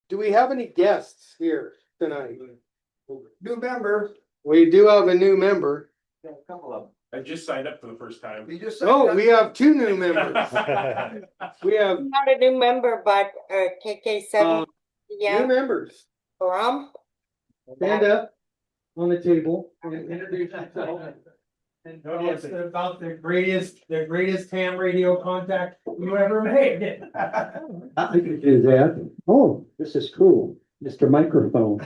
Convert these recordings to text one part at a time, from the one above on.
do we have any guests here tonight? New member. We do have a new member. A couple of them. I just signed up for the first time. You just. Oh, we have two new members. We have Not a new member, but KK7, new yeah, members. from. Stand up on the table and introduce yourself. And it's about the greatest ham radio contact you ever made. I could do that. Oh, this is cool, Mr. Microphone.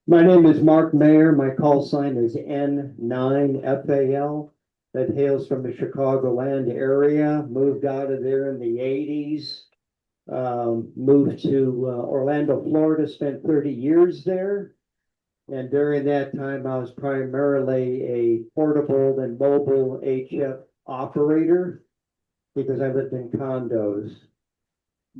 My name is Mark Mayer. My call sign is N9FAL. That hails from the Chicagoland area. Moved out of there in the 80s. Moved to Orlando, Florida, spent 30 years there. And during that time, I was primarily a portable and mobile HF operator because I lived in condos.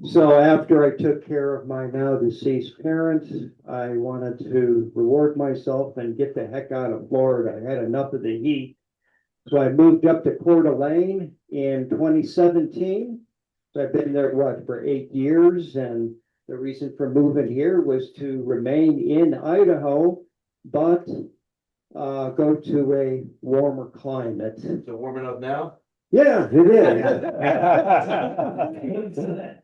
So after I took care of my now deceased parents, I wanted to reward myself and get the heck out of Florida. I had enough of the heat. So I moved up to Coeur d'Alene in 2017. So I've been there, for 8 years. And the reason for moving here was to remain in Idaho, but go to a warmer climate. Is it warm enough now? Yeah, it is.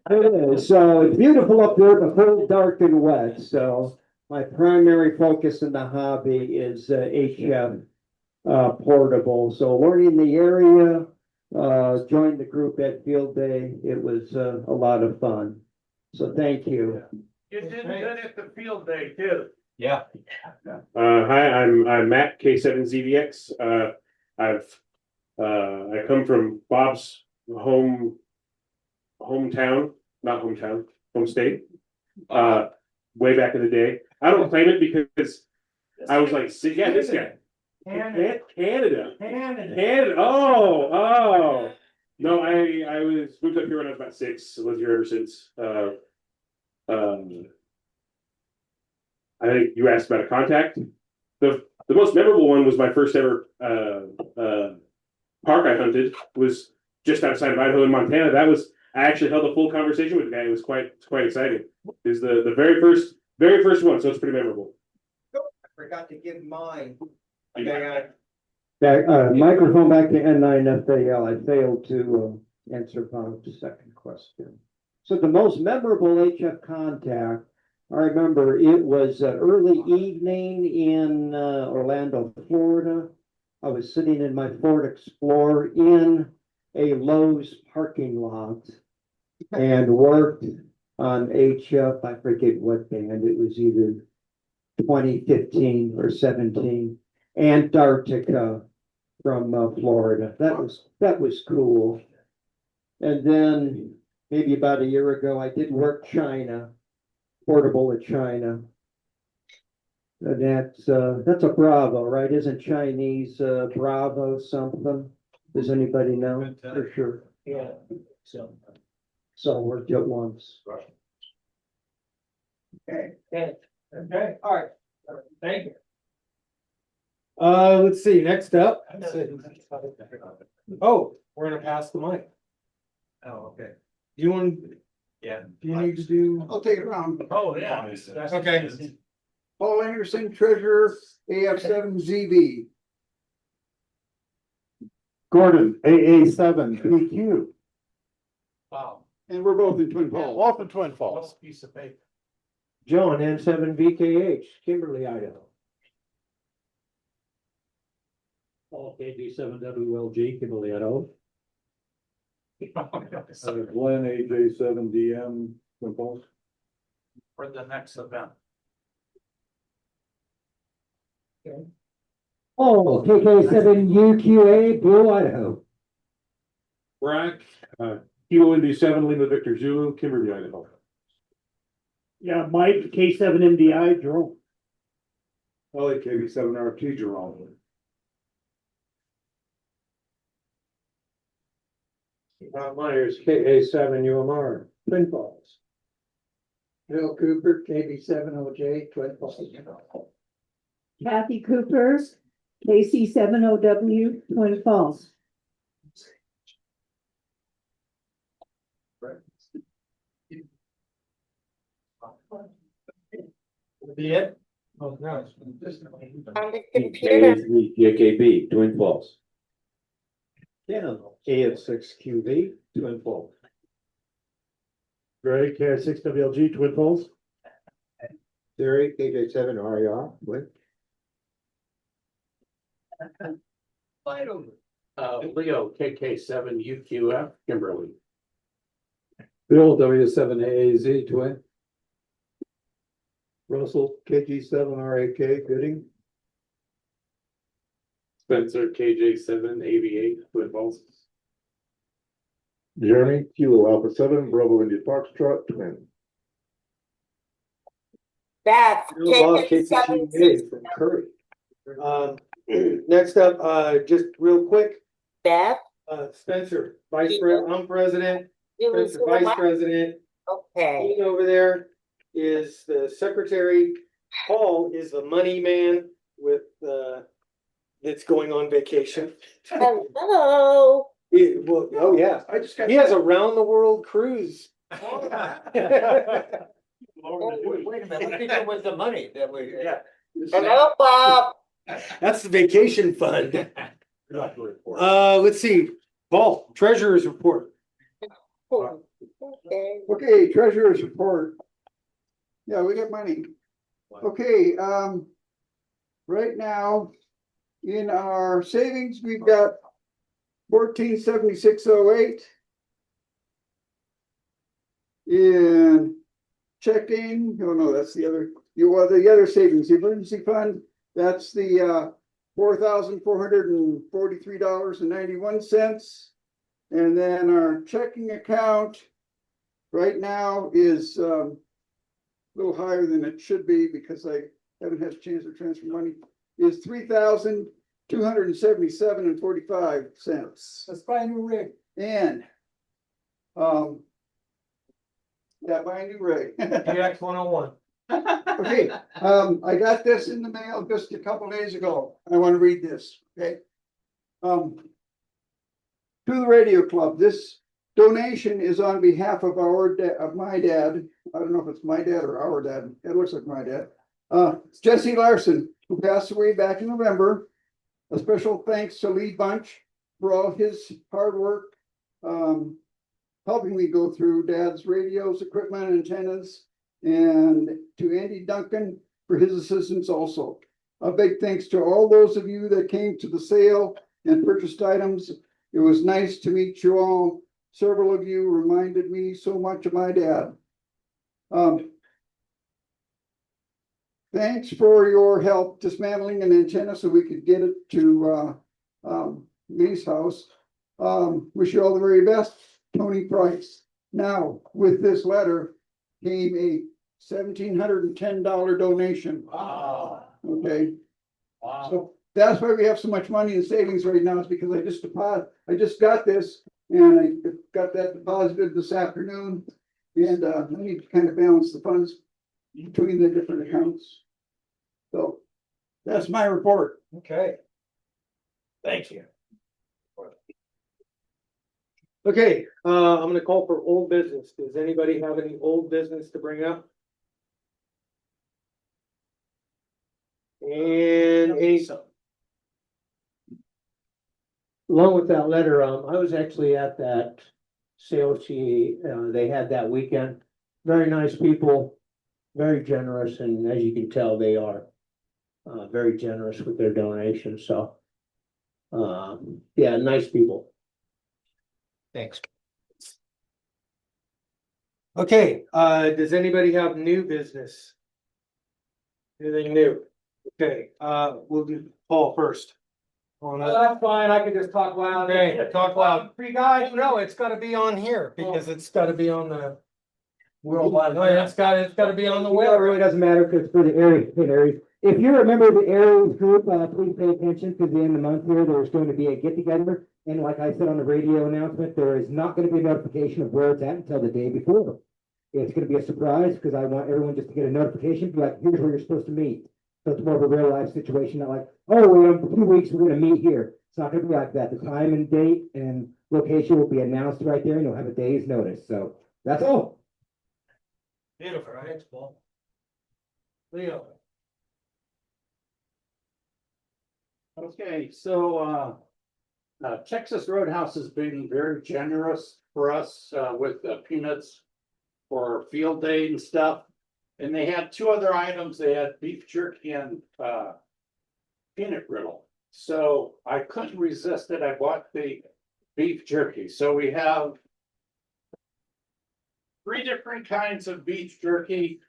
It is. So it's beautiful up there, but cold, dark, and wet. So my primary focus in the hobby is HF portable. So learning the area, joined the group at Field Day. It was a lot of fun. So thank you. You did good at the field day too. Yeah. Hi, I'm Matt, K7ZVX. I come from Bob's home state. Way back in the day. I don't claim it because I was like, yeah, this guy. Canada. Oh. No, I was moved up here when I was about 6. I lived here ever since. I think you asked about a contact. The most memorable one was my first ever park I hunted was just outside of Idaho in Montana. I actually held a full conversation with the guy. It was quite exciting. It was the very first one, so it's pretty memorable. I forgot to give mine. Microphone back to N9FAL. I failed to answer Bob's second question. So the most memorable HF contact, I remember it was early evening in Orlando, Florida. I was sitting in my Ford Explorer in a Lowe's parking lot and worked on HF. I forget what band. It was either 2015 or 17. Antarctica from Florida. That was cool. And then maybe about a year ago, I did work China, portable at China. And that's a Bravo, right? Isn't Chinese Bravo something? Does anybody know for sure? Yeah. So I worked it once. Okay, all right. Thank you. Let's see, next up. Oh, we're gonna pass the mic. Oh, okay. Do you want, Yeah. do you need to do? I'll take it around. Oh, yeah. Okay. Paul Anderson, treasurer, AF7ZB. Gordon, AA7PQ. Wow. And we're both in Twin Falls. Off in Twin Falls. Piece of paper. John, N7VKH, Kimberly, Idaho. Paul, KB7WLG, Kimberly, Idaho. Glenn, AJ7DM, Twin Falls. For the next event. Oh, KK7UQA, Blue, Idaho. Brack, Kilo Indy 7, Lima Victor Zulu, Kimberly, Idaho. Yeah, Mike, K7MDI, Jerome. LAKB7RT, Jerome. Bob Myers, KA7UMR, Twin Falls. Bill Cooper, KB70J, Twin Falls. Kathy Cooper, KC70W, Twin Falls. Be it? Oh, no. On the computer, JKB, Twin Falls. Yeah, AF6QV, Twin Falls. Greg, K6WLG, Twin Falls. Terry, KJ7 RER, Twin. Leo, KK7 UQF, Kimberly. Bill, W7AAZ, twin. Russell, KG7RAK, Gooding. Spencer, KJ7 AV8, Twin Falls. Jeremy, Kilo Alpha 7, Bravo India Foxtrot, Twin. Beth, KK7, from Curry. Next up, just real quick, Beth, Spencer, I'm president, you Spencer, was vice what? president. Okay, He over there is the secretary. Paul is the money man with, that's going on vacation. hello. Well, oh yeah, I just got. he has a round the world cruise. Oh, wait a minute, what did you do with the money that we? Yeah. Hello, Bob. That's the vacation fund. Let's see, Paul, treasurer's report. Okay. Okay, treasurer's report. Yeah, we got money. Okay, right now, in our savings, we've got 147608. In checking, oh no, that's the other, the other savings, the emergency fund, that's the $4,443.91. And then our checking account right now is a little higher than it should be because I haven't had a chance to transfer money, is $3,277.45. Let's buy a new rig. And yeah, buy a new rig. GX 101. Okay, I got this in the mail just a couple days ago. I want to read this, okay? To the radio club, this donation is on behalf of of my dad. I don't know if it's my dad or our dad. It looks like my dad. Jesse Larson, who passed away back in November. A special thanks to Lee Bunch for all his hard work, helping me go through Dad's radios, equipment, antennas, and to Andy Duncan for his assistance also. A big thanks to all those of you that came to the sale and purchased items. It was nice to meet you all. Several of you reminded me so much of my dad. Thanks for your help dismantling an antenna so we could get it to Lee's house. Wish you all the very best, Tony Price. Now, with this letter came a $1,710 donation. Wow. Okay, Wow. so that's why we have so much money in savings right now, is because I just got this and I got that deposited this afternoon. And I need to kind of balance the funds between the different accounts. So that's my report. Okay. Thank you. Okay, I'm gonna call for old business. Does anybody have any old business to bring up? And any, Along with that letter, I was actually at that sale they had that weekend. Very nice people, very generous, and as you can tell, they are very generous with their donations, so yeah, nice people. Thanks. okay, does anybody have new business? Anything new? Okay, we'll do Paul first. On that. That's fine, I can just talk loud. Okay, talk loud. Free guys. No, it's gotta be on here because it's gotta be on the. Worldwide. No, it's gotta be on the Well, it web. really doesn't matter because it's for the Aries. If you remember the Aries group, please pay attention because the end of the month here, there's going to be a get together. And like I said on the radio announcement, there is not going to be a notification of where it's at until the day before. It's going to be a surprise because I want everyone just to get a notification, be like, here's where you're supposed to meet. So it's more of a real life situation, not like, oh, in 2 weeks, we're going to meet here. It's not going to be like that. The time and date and location will be announced right there and you'll have a day's notice. So that's all. Beautiful, thanks, Paul. Leo. Okay, so, Texas Roadhouse has been very generous for us, with the peanuts for field day and stuff. And they had two other items. They had beef jerky and, peanut brittle. So I couldn't resist it. I bought the beef jerky. So we have three different kinds of beef jerky.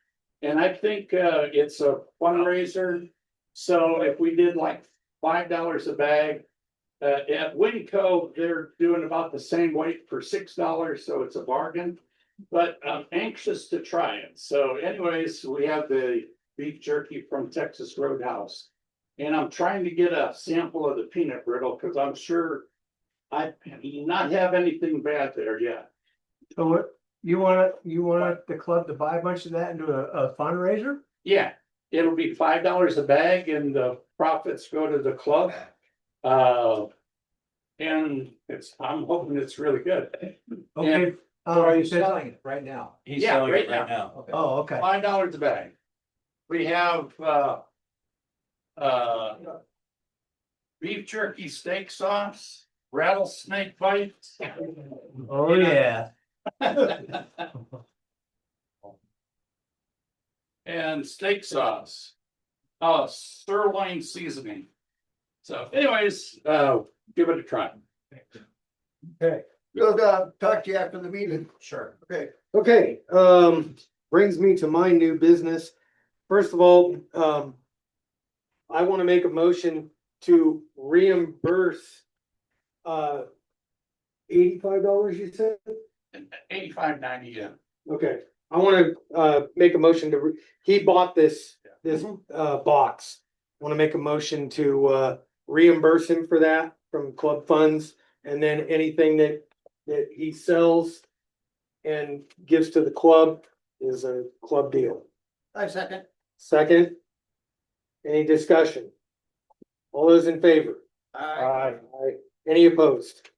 And I think, it's a fundraiser. So if we did like $5 a bag, at Winco, they're doing about the same weight for $6, so it's a bargain. But I'm anxious to try it. So anyways, we have the beef jerky from Texas Roadhouse. And I'm trying to get a sample of the peanut brittle because I'm sure I do not have anything bad there yet. So what, you want the club to buy a bunch of that and do a fundraiser? Yeah, it'll be $5 a bag and the profits go to the club. And I'm hoping it's really good. Okay. Are you selling it right now? He's selling it right now. Okay. Oh, okay. $5 a bag. We have, beef jerky steak sauce, rattlesnake bites. Oh, yeah. And steak sauce. Sirloin seasoning. So anyways, give it a try. Okay. We'll, talk to you after the meeting. Sure. Okay. Okay, brings me to my new business. First of all, I want to make a motion to reimburse $85, you said? 85.90, yeah. Okay, I want to make a motion to, he bought this box. I want to make a motion to reimburse him for that from club funds, and then anything that he sells and gives to the club is a club deal. I second. Second, any discussion? All those in favor? Aye. Aye. Any opposed?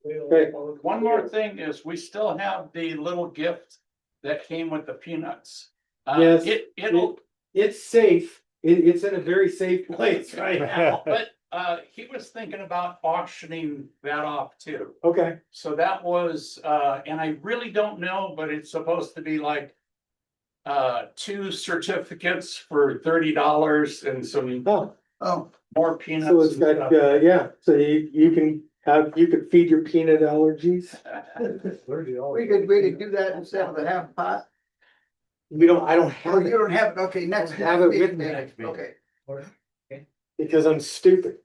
Okay. One more thing is we still have the little gift that came with the peanuts. Yes. It'll, It's safe. It's in a very safe place right now. but he was thinking about auctioning that off too. Okay. So that was, and I really don't know, but it's supposed to be like 2 certificates for $30 and some Oh, more peanuts. so it's and got, stuff. yeah, so you could feed your peanut allergies. We could do that instead of the half pot. I don't Oh, have you it don't have it, okay, next. Have it with me. next meeting, Okay. because I'm stupid.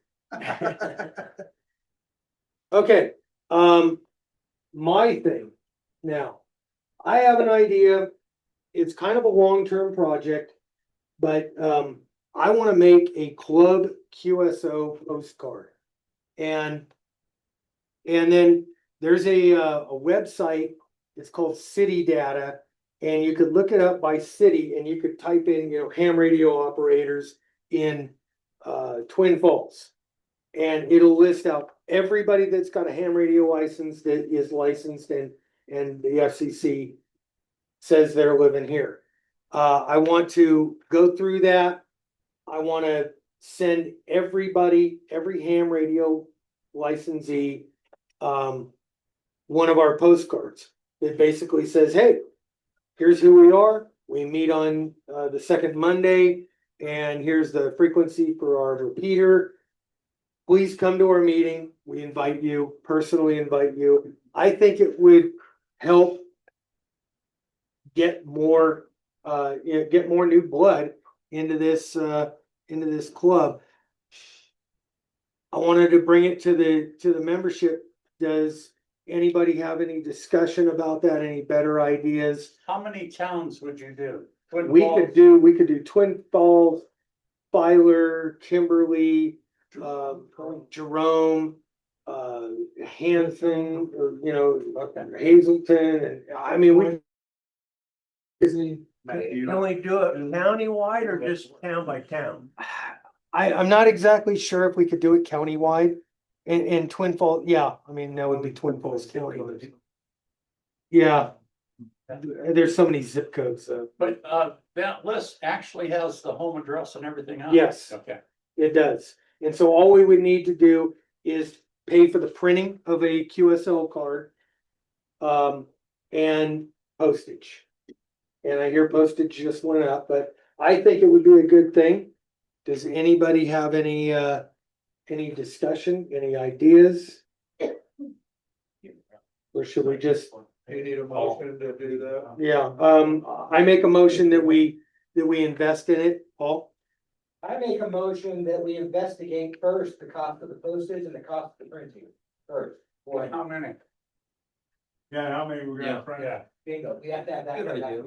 Okay, my thing now, I have an idea. It's kind of a long-term project, but, I want to make a club QSO postcard. And then there's a website, it's called City Data, and you could look it up by city and you could type in, ham radio operators in Twin Falls. And it'll list out everybody that's got a ham radio license that is licensed and the FCC says they're living here. I want to go through that. I want to send everybody, every ham radio licensee, one of our postcards that basically says, hey, here's who we are. We meet on the second Monday, and here's the frequency for our repeater. Please come to our meeting. We invite you, personally invite you. I think it would help get more new blood into this club. I wanted to bring it to the membership. Does anybody have any discussion about that? Any better ideas? How many towns would you do? Twin We Falls? could do Twin Falls, Filer, Kimberly, Jerome, Hanson, or Hazelton, and I mean we. Can we do it countywide or just town by town? I'm not exactly sure if we could do it countywide. In Twin Falls, yeah, I mean, that would be Twin Falls County. Yeah, There's so many zip codes, But, that list actually has the home address and everything else. Yes. Okay. It does. And so all we would need to do is pay for the printing of a QSL card. And postage. And I hear postage just went up, but I think it would be a good thing. Does anybody have any discussion, any ideas? Or should we just, You need a motion to do that. yeah, I make a motion that we invest in it, Paul? I make a motion that we investigate first the cost of the postage and the cost of the printing first. Boy, how many? Yeah, how many we're gonna print? Yeah. Bingo, we have to have that. Good idea.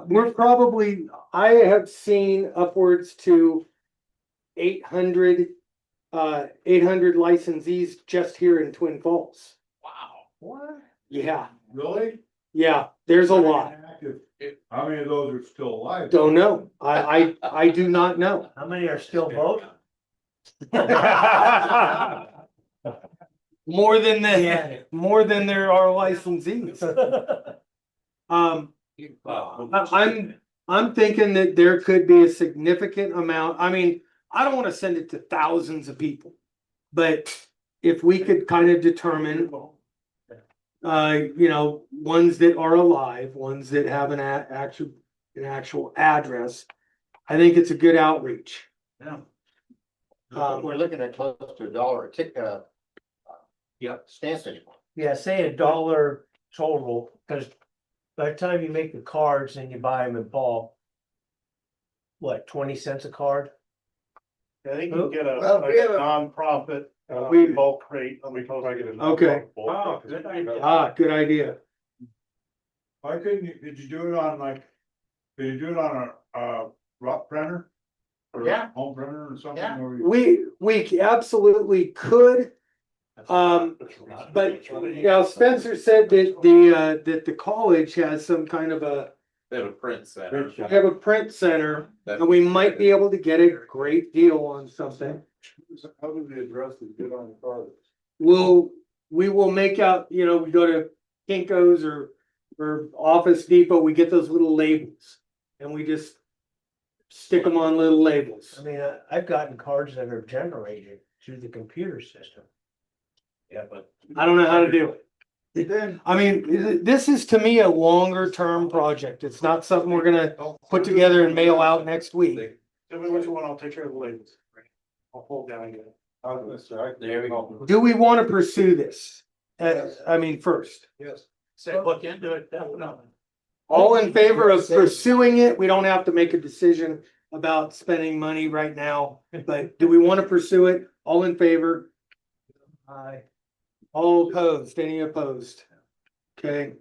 We're probably, I have seen upwards to 800 licensees just here in Twin Falls. Wow. What? Yeah, Really? yeah, there's a lot. How many of those are still alive? Don't know. I do not know. How many are still voting? More than there are licensees. I'm thinking that there could be a significant amount. I mean, I don't want to send it to thousands of people. But if we could kind of determine, ones that are alive, ones that have an actual address, I think it's a good outreach. Yeah. We're looking at close to $1 a ticket, stamp station. Yeah, say $1 total, because by the time you make the cards and you buy them in bulk, what, 20 cents a card? I think you can get Well, we have a- nonprofit, We- bulk rate, we can try to get a. Okay. Oh, good idea. Good idea. Why couldn't you, did you do it on did you do it on a rock printer? Or Yeah. home printer or something? Yeah. Or you- We absolutely could. But Spencer said that the college has some kind of They have a print center. they have a print center, and we might be able to get a great deal on something. How do the addresses get on the card? We will make out, we go to Kinko's or Office Depot, we get those little labels. And we just stick them on little labels. I mean, I've gotten cards that are generated through the computer system. Yeah, but I don't know how to do it. Then, I mean, this is to me a longer term project. It's not something we're gonna put together and mail out next week. Tell me what you want, I'll take care of the labels. I'll hold down again. there we go. Do we want to pursue this? First, Yes. Say, look into it, definitely. all in favor of pursuing it? We don't have to make a decision about spending money right now, but do we want to pursue it? All in favor? Aye. All opposed? Any opposed? Okay,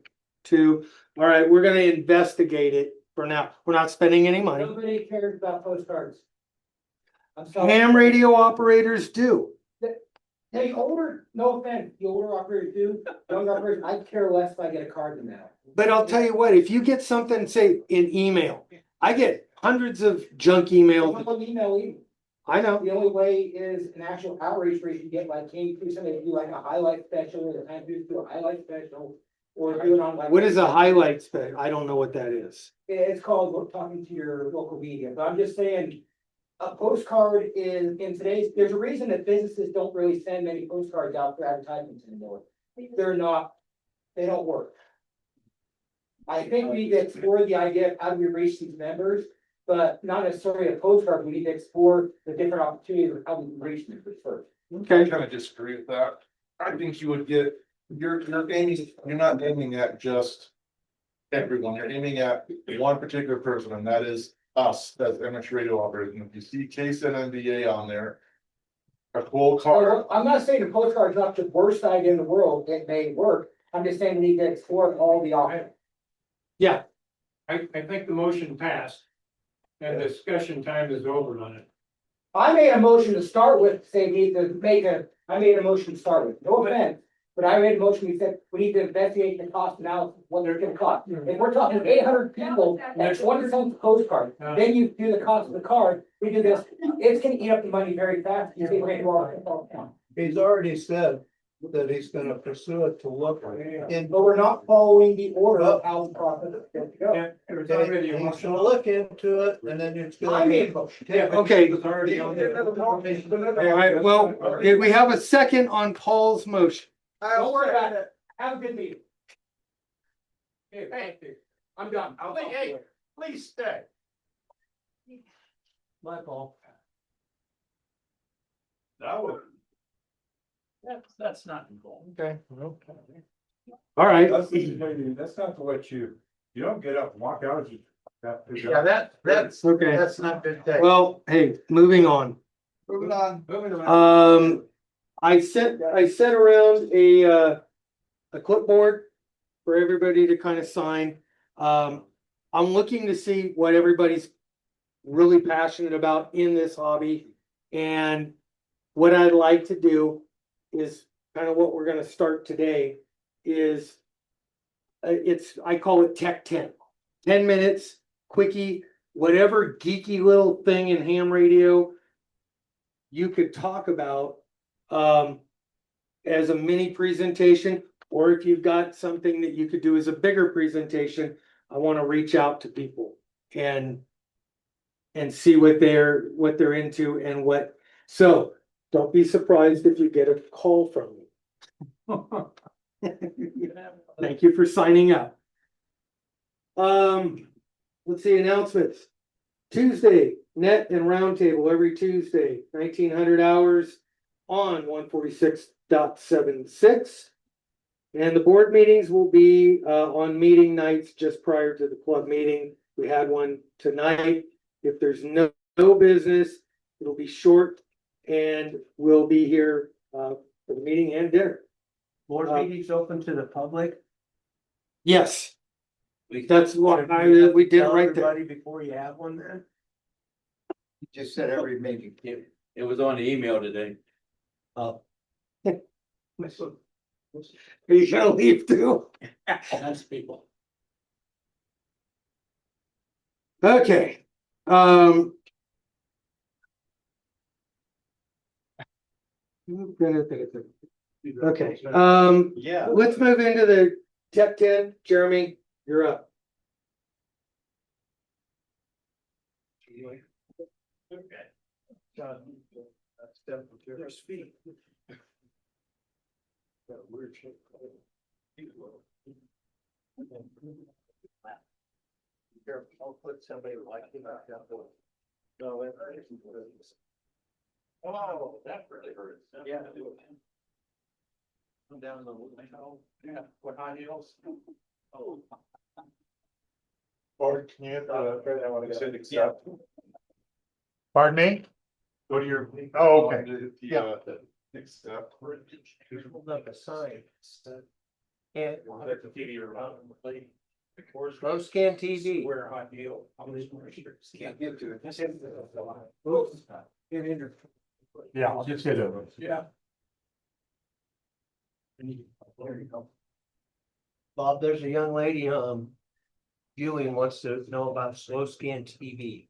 2. All right, we're gonna investigate it for now. We're not spending any money. Nobody cares about postcards. I'm sorry. Ham radio operators do. Hey, no offense, the older operators do, younger operators, I care less if I get a card than that. But I'll tell you what, if you get something, say, in email, I get hundreds of junk emails. One email either. I know. The only way is an actual outreach where you can get like, can you do something, do like a highlight special, or the time to do a highlight special, or do it on like. What is a highlight spec? I don't know what that is. It's called talking to your local media, but I'm just saying. A postcard in today's, there's a reason that businesses don't really send many postcards out for advertisements anymore. They don't work. I think we need to explore the idea of how do we reach these members, but not necessarily a postcard. We need to explore the different opportunities of how we can reach members first. Okay. Kind of disagree with that. I think you would get, you're not aiming at just everyone, you're aiming at one particular person, and that is us, as amateur radio operators. And if you see case and MVA on there, a full card. I'm not saying the postcard is not the worst idea in the world. It may work. I'm just saying we need to explore all the options. Yeah, I think the motion passed. And discussion time is over on it. I made a motion to start with, say, we need to I made a motion to start with, no offense. But I made a motion, we said, we need to investigate the cost analysis, what they're gonna cost. If we're talking 800 people, and 20 cents a postcard, then you do the cost of the card, we do this, it's gonna eat up the money very fast. You say we're gonna do all that. He's already said that he's gonna pursue it to look in. But we're not following the order of how the process is going to go. Yeah, it was already a He's motion. gonna look into it and then it's I gonna. made a motion. Okay. It was already on there. All right, well, did we have a second on Paul's motion? Don't worry about it. Have a good meeting. Hey, I'm done. hey, please stay. My fault. That was, That's not involved. Okay. All right, that's not to let you don't get up and walk out. Yeah, that's okay. not good. Thing. Well, hey, moving on. Moving on. I sent around a clipboard for everybody to kind of sign. I'm looking to see what everybody's really passionate about in this hobby. And what I'd like to do is kind of what we're gonna start today is I call it Tech 10. 10 minutes, quickie, whatever geeky little thing in ham radio you could talk about as a mini presentation, or if you've got something that you could do as a bigger presentation, I want to reach out to people and see what they're into and what. So don't be surprised if you get a call from me. Thank you for signing up. Let's see, announcements. Tuesday, net and roundtable every Tuesday, 1900 hours on 146.76. And the board meetings will be on meeting nights just prior to the club meeting. We had one tonight. If there's no business, it'll be short and we'll be here for the meeting and dinner. Board meetings open to the public? Yes. That's what we did Tell right there. everybody before you have one then? You just said every meeting. It was on the email today. Oh. Are you gonna leave too? That's people. Okay. Okay, Yeah. let's move into the Tech 10. Jeremy, you're up. There's feet. I'll put somebody like him out there. Oh, that really hurts. Yeah. I'm down the, yeah, what high heels? Oh. Or can you, accept? Pardon me? Go to your. Oh, okay. Yeah. Accept. Hold up a sign. And Slow scan TV. Wear a high heel. Can't get to it. Yeah, I'll just get it. Yeah. There you go. Bob, there's a young lady, viewing wants to know about slow scan TV.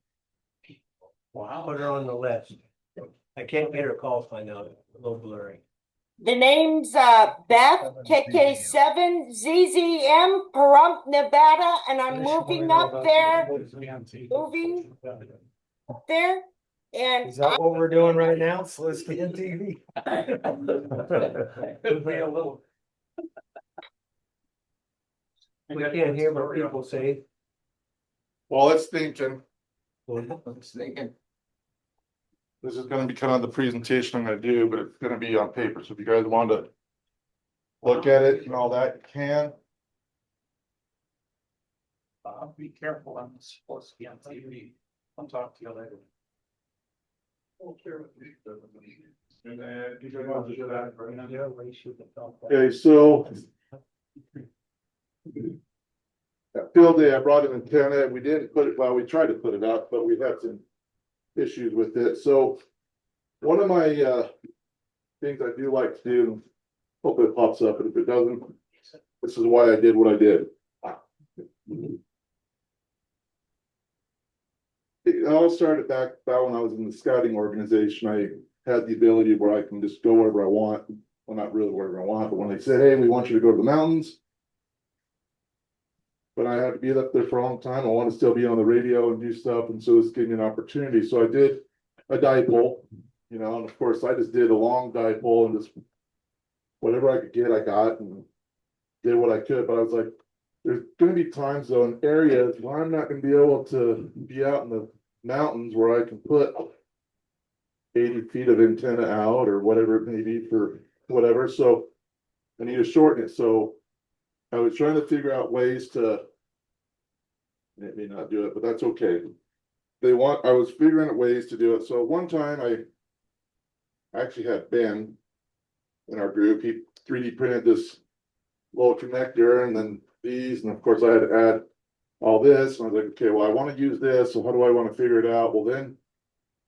Wow. Put her on the list. I can't get her call, find out, a little blurry. The name's Beth, KK7, ZZM, Pahrump, Nevada, and I'm moving up there, and Is that what we're doing right now? Slow scan TV? Could be a little. We can't hear what people say. Well, it's thinking, I'm thinking. this is gonna be kind of the presentation I'm gonna do, but it's gonna be on paper, so if you guys want to look at it and all that, you can. Be careful on this slow scan TV. I'll talk to you later. And then you guys want to do that, right? Yeah. Okay, so. At field day, I brought an antenna, we didn't put it, well, we tried to put it up, but we had some issues with it, so. One of my things I do like to do, hope it pops up, and if it doesn't, this is why I did what I did. It all started back when I was in the scouting organization. I had the ability where I can just go wherever I want, well, not really wherever I want, but when they said, hey, we want you to go to the mountains. But I had to be up there for a long time. I want to still be on the radio and do stuff. And so this gave me an opportunity. So I did a dipole, you know, and of course I just did a long dipole and just whatever I could get, I got and did what I could. But I was like, there's going to be times though in areas where I'm not going to be able to be out in the mountains where I can put 80 feet of antenna out or whatever it may be for whatever. So I need to shorten it. So I was trying to figure out ways to, it may not do it, but that's okay. I was figuring out ways to do it. So one time I actually had Ben in our group, he 3D printed this little connector and then these, and of course I had to add all this. And I was like, okay, well, I want to use this. So how do I want to figure it out? Well, then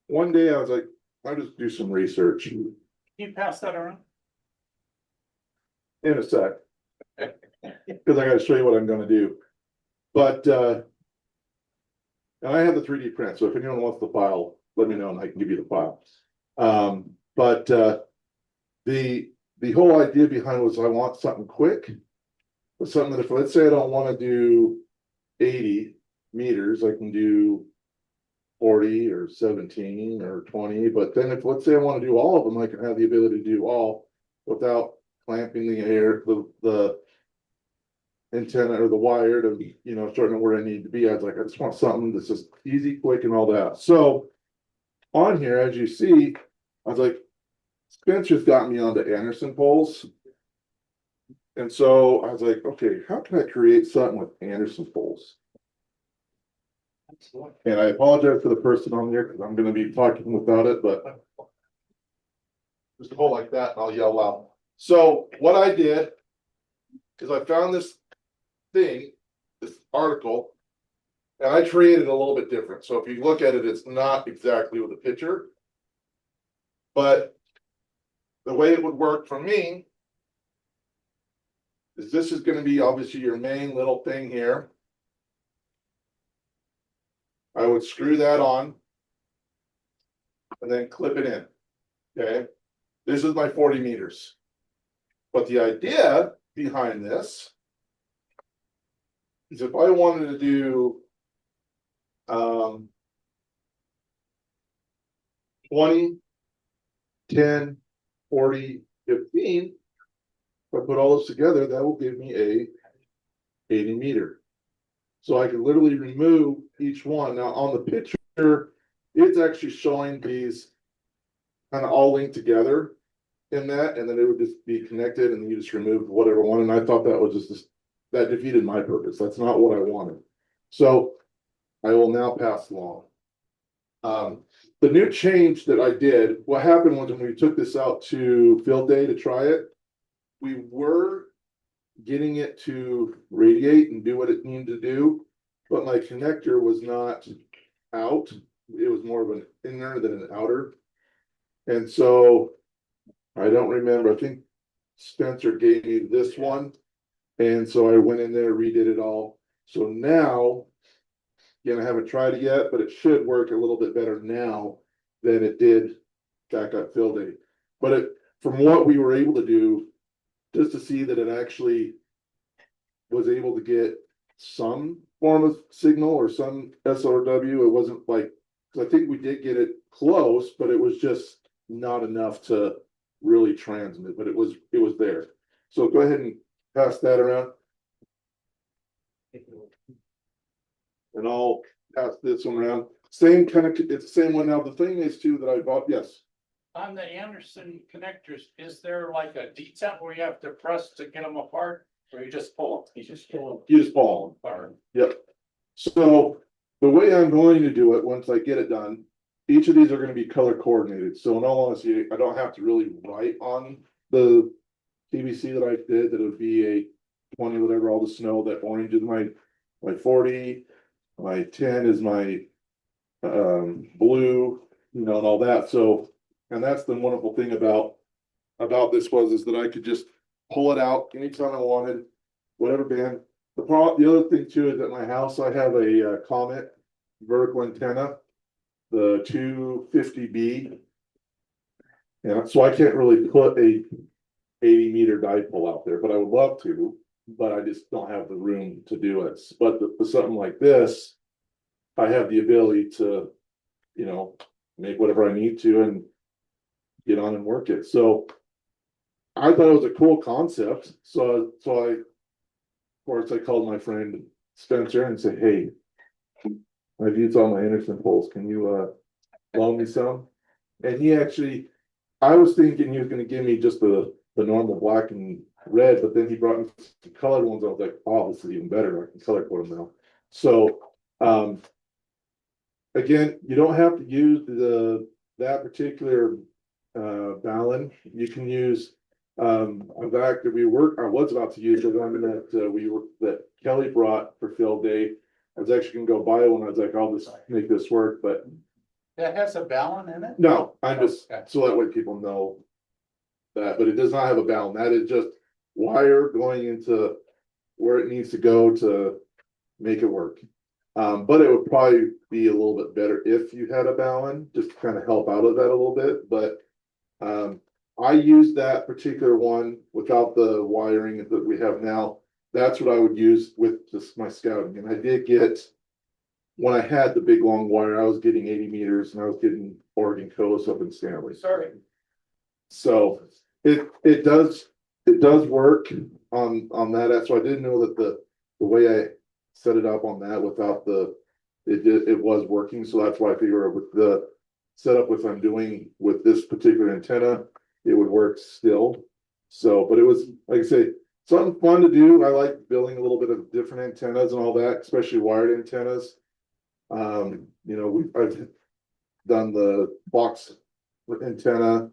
one day I was like, I'll just do some research. Can you pass that around? In a sec. Because I gotta show you what I'm gonna do. But and I have the 3D print, so if anyone wants the file, let me know and I can give you the file. But the whole idea behind it was I want something quick, but something that if let's say I don't want to do 80 meters, I can do 40 or 17 or 20. But then if let's say I want to do all of them, I can have the ability to do all without clamping the antenna or the wire to, you know, shorten where I need to be. I was like, I just want something that's just easy, quick, and all that. So on here, as you see, I was like, Spencer's got me onto Anderson poles. And so I was like, okay, how can I create something with Anderson poles? And I apologize for the person on there because I'm going to be talking without it, but just hold like that and I'll yell out. So what I did is I found this thing, this article, and I created a little bit different. So if you look at it, it's not exactly with the picture, but the way it would work for me is this is going to be obviously your main little thing here. I would screw that on and then clip it in. Okay, this is my 40 meters. But the idea behind this is if I wanted to do 20, 10, 40, 15, if I put all this together, that will give me a 80 meter. So I can literally remove each one. Now on the picture, it's actually showing these kind of all linked together in that, and then it would just be connected and you just remove whatever one. And I thought that was just that defeated my purpose. That's not what I wanted. So I will now pass along. The new change that I did, what happened was when we took this out to field day to try it, we were getting it to radiate and do what it needed to do, but my connector was not out. It was more of an inner than an outer. And so I don't remember, I think Spencer gave me this one. And so I went in there, redid it all. So now, again, I haven't tried it yet, but it should work a little bit better now than it did back at field day. But it, from what we were able to do, just to see that it actually was able to get some form of signal or some SRW, it wasn't like, because I think we did get it close, but it was just not enough to really transmit, but it was there. So go ahead and pass that around. And I'll pass this one around. Same kind of, it's the same one. Now, the thing is too that I bought, yes. On the Anderson connectors, is there like a detent where you have to press to get them apart? Or you just pull them? You just pull them apart. Yep. So the way I'm going to do it, once I get it done, each of these are going to be color coordinated. So in all honesty, I don't have to really write on the PVC that I did that it would be a 20, whatever, all the snow. That orange is my 40, my 10 is my blue, you know, and all that. So, and that's the wonderful thing about this is that I could just pull it out anytime I wanted, whatever band. The other thing too is at my house I have a Comet vertical antenna, the 250B. Yeah, so I can't really put a 80-meter dipole out there, but I would love to, but I just don't have the room to do it. But for something like this, I have the ability to, you know, make whatever I need to and get on and work it. So I thought it was a cool concept. So I, of course, I called my friend Spencer and said, hey, I've used all my Anderson poles. Can you loan me some? And he actually, I was thinking he was going to give me just the normal black and red, but then he brought me the colored ones. I was like, oh, this is even better. I can color code them now. So, again, you don't have to use that particular balun. You can use in fact, I was about to use the one that Kelly brought for field day. I was actually gonna go buy one. I was like, I'll just make this work, but That has a balun in it? no, I'm just Okay. so that way people know that, but it does not have a balun. That is just wire going into where it needs to go to make it work. But it would probably be a little bit better if you had a balun, just to kind of help out of that a little bit. But I used that particular one without the wiring that we have now. That's what I would use with my scouting. And I did get, when I had the big long wire, I was getting 80 meters and I was getting Oregon Coast up in Stanley. Sorry. So it does work on that. So I didn't know that the way I set it up on that without it was working. So that's why I figure with the setup which I'm doing with this particular antenna, it would work still. So, but it was, like I say, something fun to do. I like building a little bit of different antennas and all that, especially wired antennas. You know, I've done the box antenna,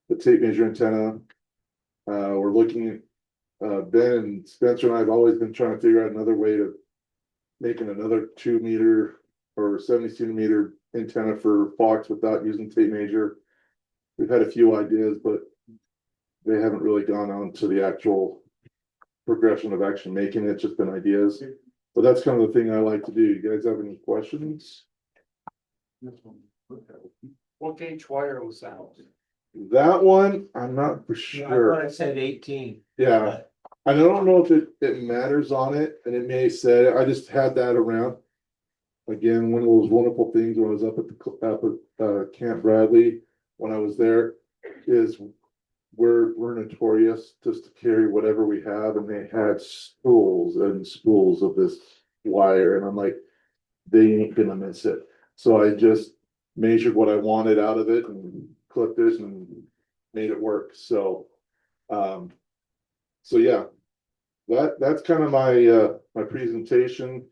the tape measure antenna. We're looking at Ben and Spencer and I have always been trying to figure out another way to making another 2-meter or 70-centimeter antenna for Fox without using tape measure. We've had a few ideas, but they haven't really gone on to the actual progression of actually making it. It's just been ideas. But that's kind of the thing I like to do. You guys have any questions? What gauge wire was that? That one, I'm not for sure. I said 18. Yeah. I don't know if it matters on it, and it may say, I just had that around. Again, one of those wonderful things when I was up at Camp Bradley, when I was there, is we're notorious just to carry whatever we have, and they had spools and spools of this wire, and I'm like, they ain't gonna miss it. So I just measured what I wanted out of it and clipped it and made it work. So yeah, that's kind of my presentation.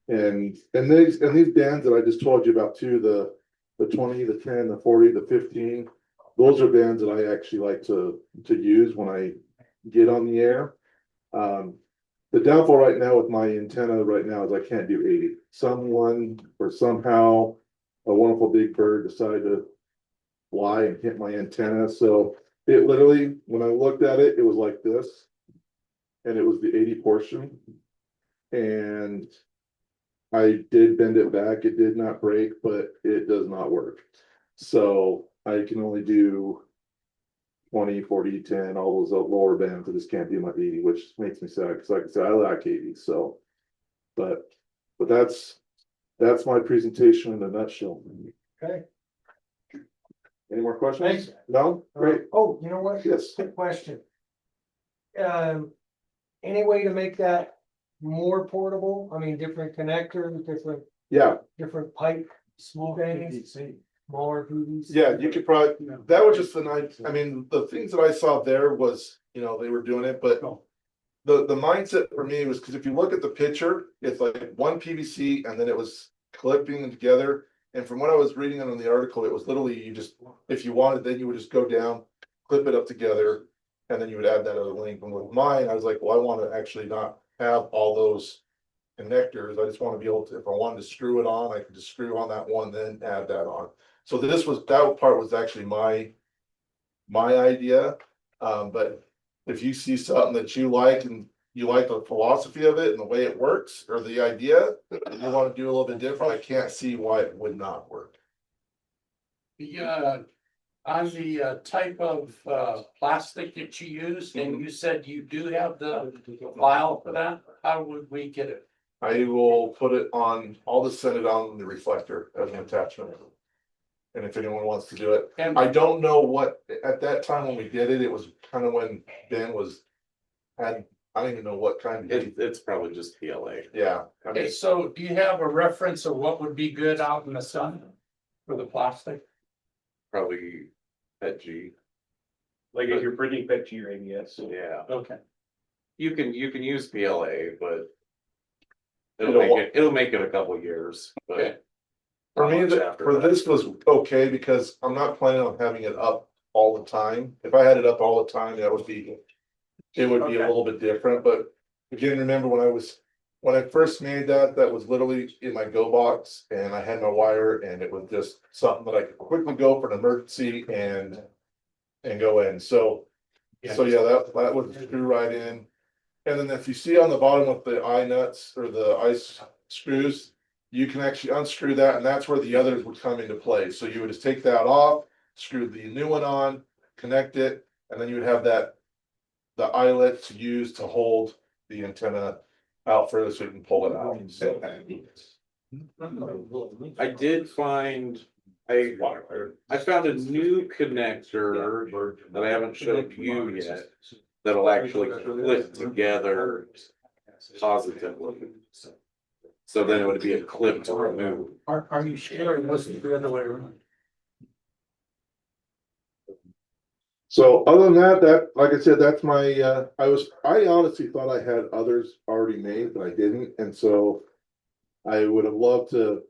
And these bands that I just told you about too, the 20, the 10, the 40, the 15, those are bands that I actually like to use when I get on the air. The downfall right now with my antenna right now is I can't do 80. Someone or somehow a wonderful big bird decided to fly and hit my antenna. So it literally, when I looked at it, it was like this, and it was the 80 portion. And I did bend it back. It did not break, but it does not work. So I can only do 20, 40, 10, all those lower bands. I just can't do my 80, which makes me sad because, like I said, I like 80. So, but that's my presentation in a nutshell. Okay. Any more questions? Thanks. No? Great. Oh, you know what? Yes. Quick question. Any way to make that more portable? I mean, different connectors, Yeah. different pipe, small things, smaller PVC. Yeah, you could probably, that was just the night, I mean, the things that I saw there was, you know, they were doing it, but the mindset for me was, because if you look at the picture, it's like one PVC and then it was clipping them together. And from what I was reading on the article, it was literally, you just, if you wanted, then you would just go down, clip it up together, and then you would add that other link. And with mine, I was like, well, I want to actually not have all those connectors. I just want to be able to, if I wanted to screw it on, I could just screw on that one, then add that on. So that part was actually my idea. But if you see something that you like and you like the philosophy of it and the way it works or the idea, you want to do a little bit different, I can't see why it would not work. On the type of plastic that you use, and you said you do have the file for that, how would we get it? I will put it on, I'll just send it on the reflector as an attachment. And if anyone wants to do it, And I don't know what, at that time when we did it, it was kind of when Ben was. I don't even know what kind of, It's probably just PLA. yeah. I mean, okay, so do you have a reference of what would be good out in the sun for the plastic? Probably PETG. Like if you're printing PET to your ABS. Yeah, Okay. you can use PLA, but. It'll- It'll make it a couple years, Okay. but. For me, Not much after for that. this was okay because I'm not planning on having it up all the time. If I had it up all the time, that would be. It would be a Okay. little bit different, but again, remember when I first made that, that was literally in my go box and I had my wire and it was just something that I could quickly go for an emergency and. And go in, so yeah, that would screw right in. And then if you see on the bottom with the eye nuts or the ice screws, you can actually unscrew that and that's where the others would come into play. So you would just take that off, screw the new one on, connect it, and then you would have that. The eyelet to use to hold the antenna out further so you can pull it out. So, I did find, I found a new connector that I haven't showed you yet. That'll actually clip together positively. So then it would be a clip to remove. Are you sure it wasn't the other way around? so other than that, like I said, that's my, I honestly thought I had others already made, but I didn't, and so. I would have loved to.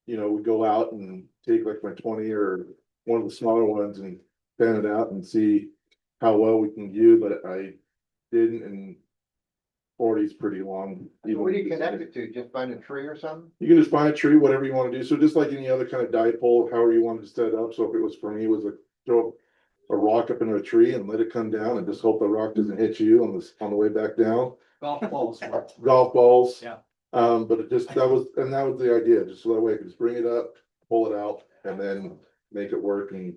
You know, we go out and take like my 20 or one of the smaller ones and fan it out and see how well we can view, but I didn't, and 40 is pretty long. What do you connect it to? Just find a tree or something? You can just find a tree, whatever you want to do. So just like any other kind of dipole, however you wanted to set it up. So if it was for me, it was like throw a rock up into a tree and let it come down and just hope the rock doesn't hit you on the way back down. Golf balls. Golf balls. Yeah. But it just, that was the idea, just so that way I could just bring it up, pull it out, and then make it work and.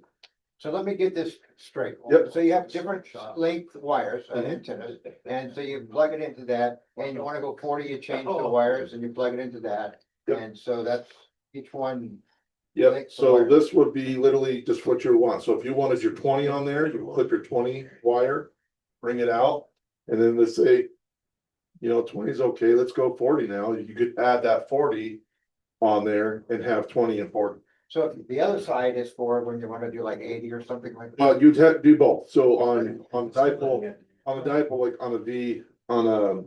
So let me get this straight. Yep. So you have different length wires, Mhm. antennas, and so you plug it into that, and you wanna go 40, you change the wires and you plug it into that. Yep. And so that's each one. Yep, Length so wire. this would be literally just what you want. So if you wanted your 20 on there, you clip your 20 wire, bring it out, and then let's say. 20 is okay, let's go 40 now. You could add that 40 on there and have 20 and 40. So if the other side is for when you wanna do like 80 or something like that. But you'd have to do both. So on dipole, like on a V, on a,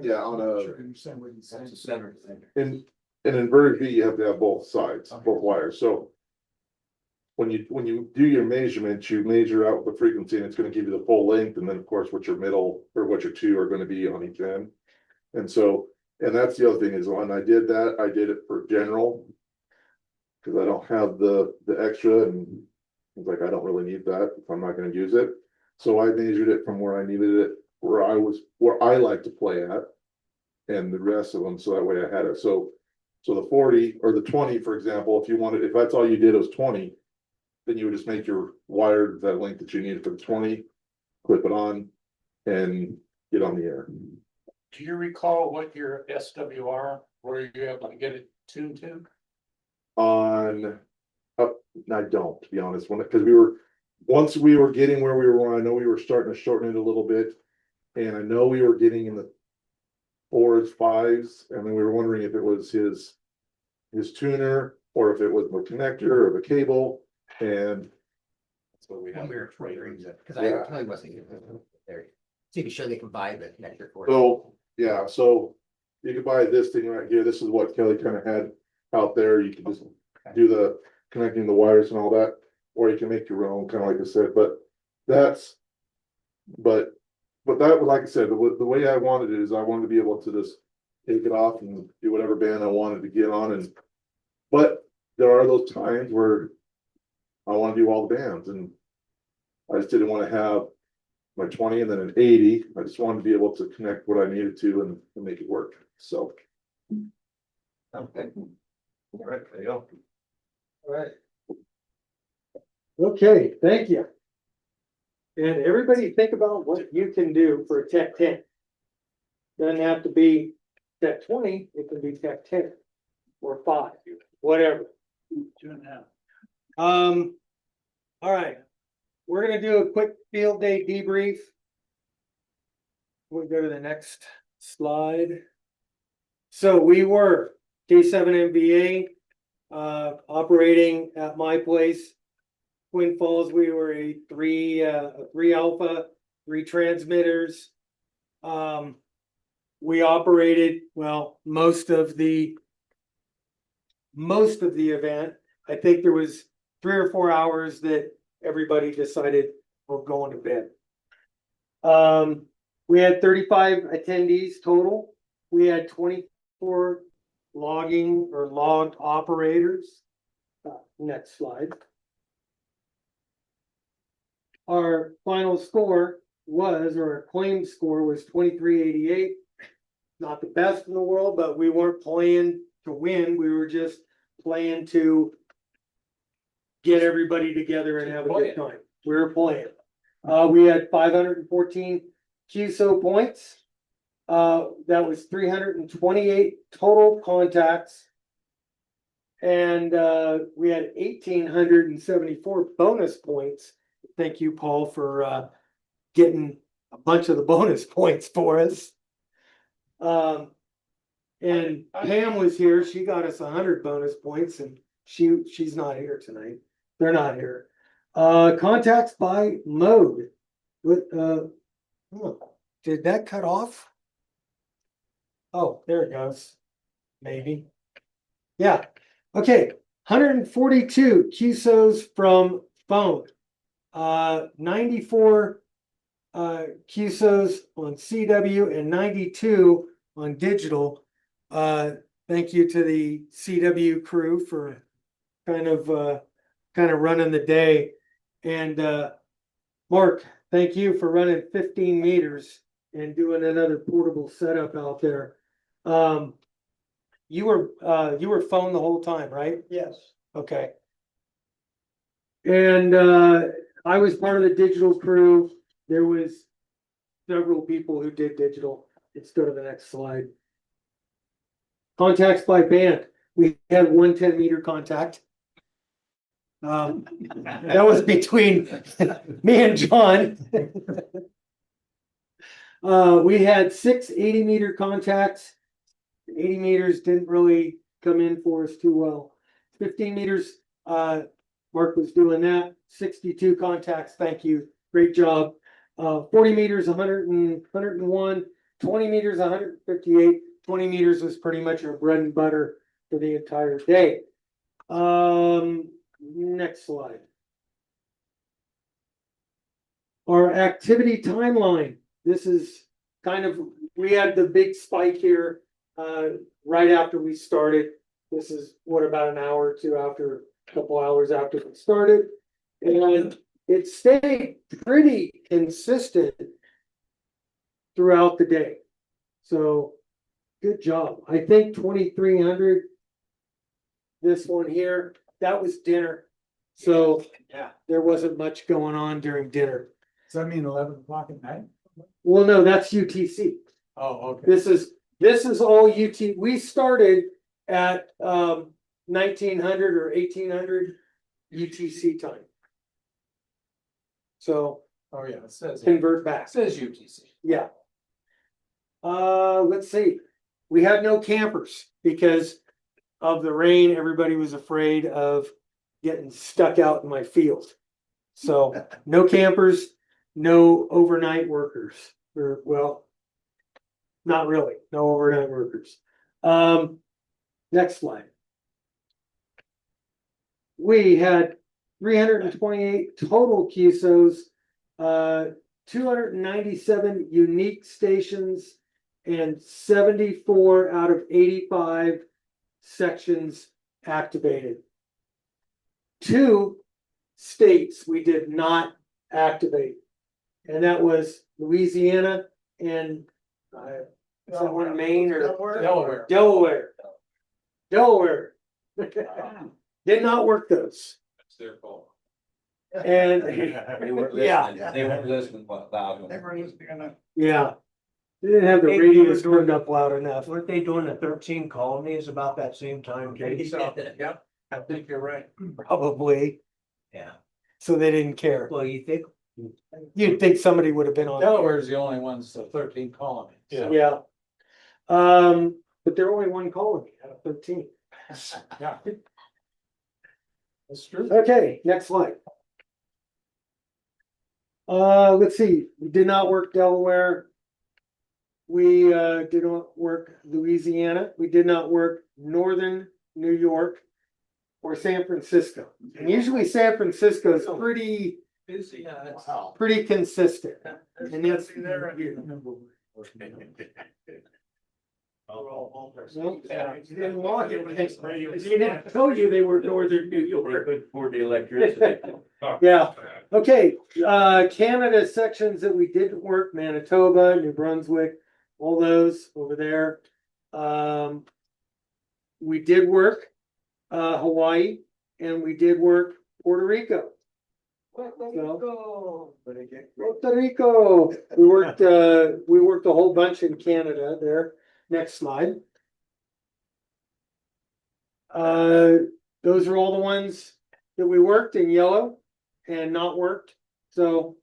yeah, on That's the center thing. in an inverted V, you have to have both sides, both wires. So. When you do your measurements, you measure out the frequency and it's gonna give you the full length, and then of course what your middle or what your two are gonna be on each end. And so, and that's the other thing is when I did that, I did it for general. Cause I don't have the extra and it's like, I don't really need that if I'm not gonna use it. So I measured it from where I needed it, where I like to play at. And the rest of them, so that way I had it. So the 40 or the 20, for example, if that's all you did was 20. Then you would just make your wire that length that you needed for the 20, clip it on and get on the air. Do you recall what your SWR, were you able to get it tuned to? I don't, to be honest, once we were getting where we were, I know we were starting to shorten it a little bit. And I know we were getting in the 4s, 5s, and then we were wondering if it was his tuner or if it was the connector or the cable. And That's what we When have. we were traders, cause Yeah. I totally wasn't there. So you can show they can buy the connector for it. so, yeah, so you could buy this thing right here. This is what Kelly kind of had out there. You can just do the connecting the wires and all that, or you can make your own, kind of like I said, but that was, like I said, the way I wanted it is I wanted to be able to just take it off and do whatever band I wanted to get on but there are those times where I want to do all the bands and I just didn't want to have my 20 and then an 80. I just wanted to be able to connect what I needed to and make it work. So. Okay. All right, there you go. All right. Okay, thank you. And everybody think about what you can do for a Tech 10. Doesn't have to be Tech 20, it can be Tech 10 or 5, whatever. 2.5. All right, we're gonna do a quick field day debrief. We'll go to the next slide. So we were K7 MVA, operating at my place. Twin Falls, we were a three alpha, 3 transmitters. We operated, well, most of the event. I think there was 3 or 4 hours that everybody decided we're going to bed. We had 35 attendees total. We had 24 logging or logged operators. Next slide. Our final score was, or our claimed score was 2388. Not the best in the world, but we weren't playing to win. We were just playing to get everybody together and have a good time. We were playing. We had 514 QSO points. That was 328 total contacts. And we had 1,874 bonus points. Thank you, Paul, for getting a bunch of the bonus points for us. And Pam was here. She got us 100 bonus points, and she's not here tonight. They're not here. Contacts by mode. With did that cut off? Oh, there it goes. Maybe. Yeah. Okay. 142 QSOs from phone. 94 QSOs on CW and 92 on digital. Thank you to the CW crew for kind of running the day. And Mark, thank you for running 15 meters and doing another portable setup out there. You were phone the whole time, right? Yes. Okay. And I was part of the digital crew. There was several people who did digital. Let's go to the next slide. Contacts by band. We had 1 10-meter contact. That was between me and John. We had 6 80-meter contacts. 80 meters didn't really come in for us too well. 15 meters, Mark was doing that. 62 contacts, thank you. Great job. 40 meters, 101. 20 meters, 158. 20 meters was pretty much our bread and butter for the entire day. Next slide. Our activity timeline. This is kind of, we had the big spike here right after we started. This is what, about an hour or two after, a couple hours after we started. And it stayed pretty consistent throughout the day. So good job. I think 2,300, this one here, that was dinner. So Yeah. there wasn't much going on during dinner. Does that mean 11 o'clock at night? Well, no, that's UTC. Oh, okay. This is all UT. We started at 1900 or 1800 UTC time. So Oh, yeah, it says. convert back. It says UTC. Yeah. Let's see. We had no campers because of the rain. Everybody was afraid of getting stuck out in my field. So no campers, no overnight workers. Or, well, not really. No overnight workers. Next slide. We had 328 total QSOs, 297 unique stations, and 74 out of 85 sections activated. 2 states we did not activate, and that was Louisiana and is that one Maine or Delaware. Delaware. Did not work those. That's their fault. And, They weren't yeah, listening, they weren't listening loud. yeah. They didn't have the Hey, radios you were turned up loud enough. Weren't they doing the 13 colonies about that same time? Yep, I think you're right. Probably, Yeah. so they didn't care. Well, you think, You'd think somebody would have been on. Delaware's the only one's the 13 colonies. Yeah. But they're only one colony out of 13. Yeah. That's true. Okay, next slide. Let's see, we did not work Delaware. We did not work Louisiana. We did not work Northern New York or San Francisco. And usually San Francisco is Busy. pretty consistent. And that's you didn't want it, they didn't tell you they were Northern New York. For the electricity. Yeah, okay, Canada sections that we didn't work, Manitoba, New Brunswick, all those over there. We did work, Hawaii, and we did work Puerto Rico. Puerto Rico, we worked a whole bunch in Canada there. Next slide. Those are all the ones that we worked in yellow and not worked. So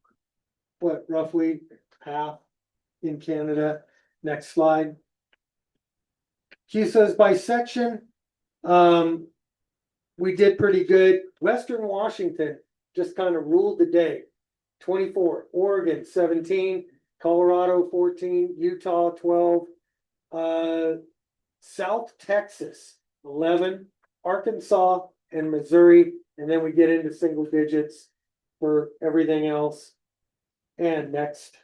what, roughly half in Canada. Next slide. She says by section, we did pretty good. Western Washington just kind of ruled the day. 24, Oregon 17, Colorado 14, Utah 12, South Texas 11, Arkansas and Missouri, and then we get into single digits for everything else. And next,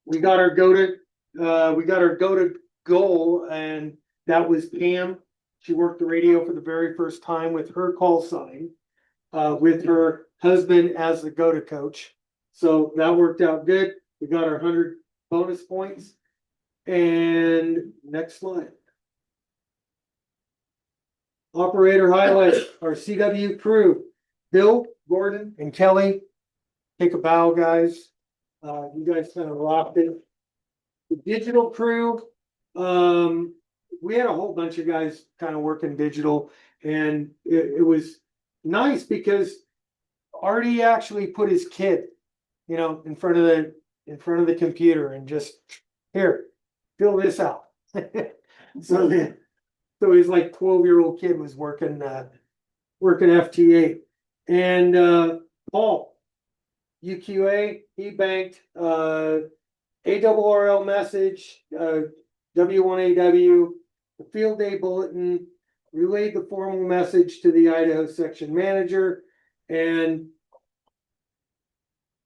we got our go to goal, and that was Pam. She worked the radio for the very first time with her call sign, with her husband as the go to coach. So that worked out good. We got our 100 bonus points. And next slide. Operator highlights our CW crew, Bill, Gordon, and Kelly. Take a bow, guys. You guys kind of rocked it. The digital crew, we had a whole bunch of guys kind of working digital, and it was nice because Artie actually put his kid, in front of the computer and just here, fill this out. So his like 12-year-old kid was working FTA. And Paul, UQA, he banked ARRL message, W1AW, the field day bulletin, relayed the formal message to the Idaho section manager, and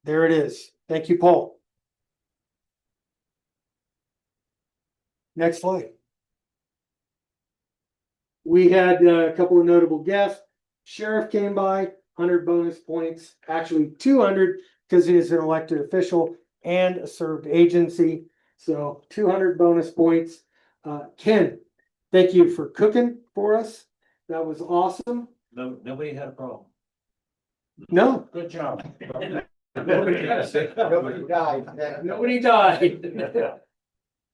there it is. Thank you, Paul. Next slide. We had a couple of notable guests. Sheriff came by, 100 bonus points, actually 200 because he is an elected official and a served agency. So 200 bonus points. Ken, thank you for cooking for us. That was awesome. No, nobody had a problem. No, Good job. Nobody died. nobody died.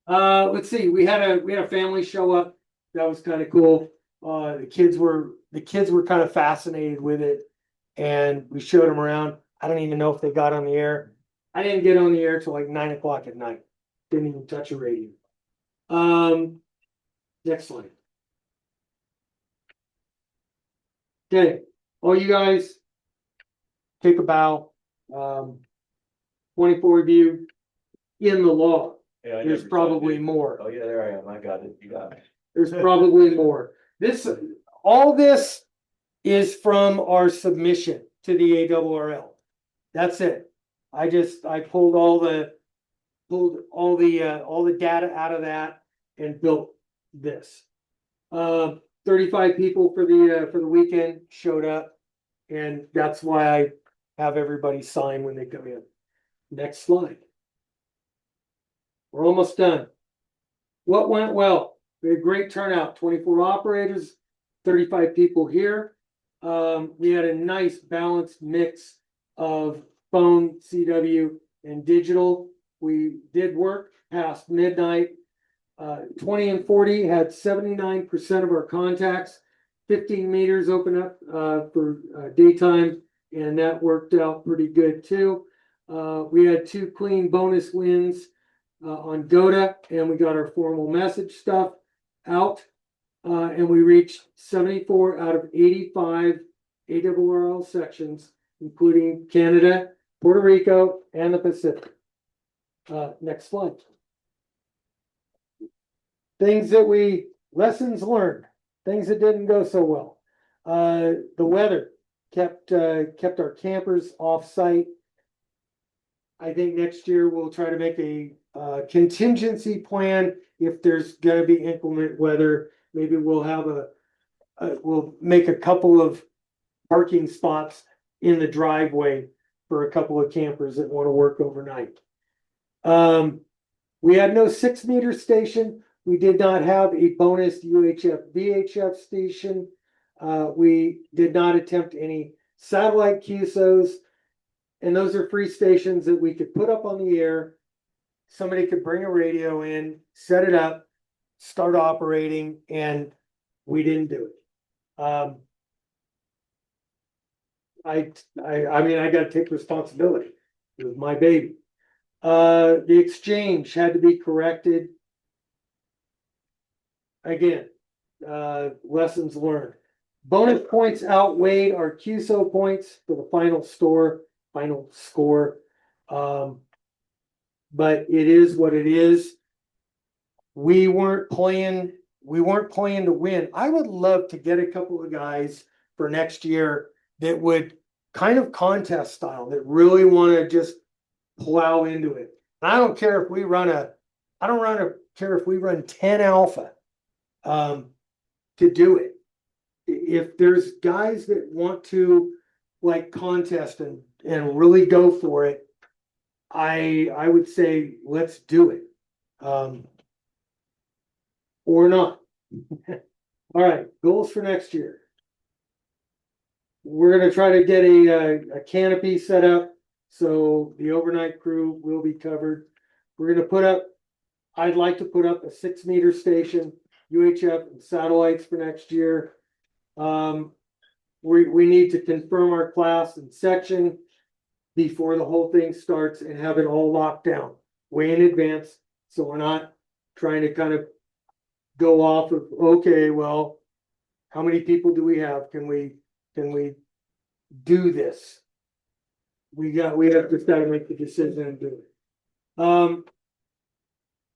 Let's see. We had a family show up. That was kind of cool. The kids were kind of fascinated with it, and we showed them around. I don't even know if they got on the air. I didn't get on the air till like 9 o'clock at night. Didn't even touch a radio. Next slide. Okay, all you guys, take a bow. 24 of you in the law. Yeah, There's probably more. Oh, yeah, there I am. I got it. You got it. There's probably more. All this is from our submission to the ARRL. That's it. I pulled all the data out of that and built this. 35 people for the weekend showed up, and that's why I have everybody sign when they come in. Next slide. We're almost done. What went well? We had great turnout, 24 operators, 35 people here. We had a nice balanced mix of phone, CW, and digital. We did work past midnight. 20 and 40 had 79% of our contacts. 15 meters open up for daytime, and that worked out pretty good too. We had 2 clean bonus wins on GOTA, and we got our formal message stuff out. And we reached 74 out of 85 ARRL sections, including Canada, Puerto Rico, and the Pacific. Next slide. Lessons learned, things that didn't go so well. The weather kept our campers off site. I think next year we'll try to make a contingency plan if there's gonna be inclement weather. Maybe we'll have we'll make a couple of parking spots in the driveway for a couple of campers that want to work overnight. We had no 6-meter station. We did not have a bonus UHF VHF station. We did not attempt any satellite QSOs, and those are free stations that we could put up on the air. Somebody could bring a radio in, set it up, start operating, and we didn't do it. I mean, I gotta take responsibility. It was my baby. The exchange had to be corrected. Again, lessons learned. Bonus points outweighed our QSO points for the final score. But it is what it is. We weren't playing to win. I would love to get a couple of guys for next year that would kind of contest style, that really want to just plow into it. I don't care if we run care if we run 10 alpha to do it. If there's guys that want to like contest and really go for it, I would say let's do it. Or not. All right, goals for next year. We're gonna try to get a canopy set up so the overnight crew will be covered. We're gonna I'd like to put up a 6-meter station, UHF and satellites for next year. We need to confirm our class and section before the whole thing starts and have it all locked down way in advance. So we're not trying to kind of go off of, okay, well, how many people do we have? Can we do this? We have just got to make the decision and do it.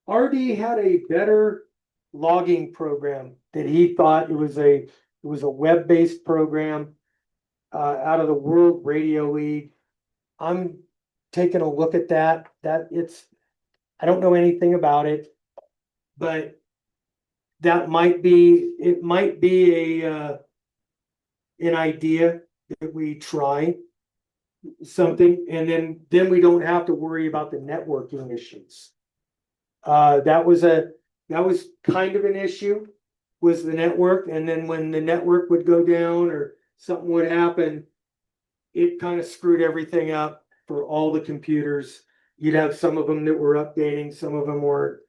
RD had a better logging program that he thought it was a web-based program out of the World Radio League. I'm taking a look at that. I don't know anything about it, but it might be an idea that we try something, and then we don't have to worry about the networking issues. That was kind of an issue, was the network, and then when the network would go down or something would happen, it kind of screwed everything up for all the computers. You'd have some of them that were updating, some of them weren't.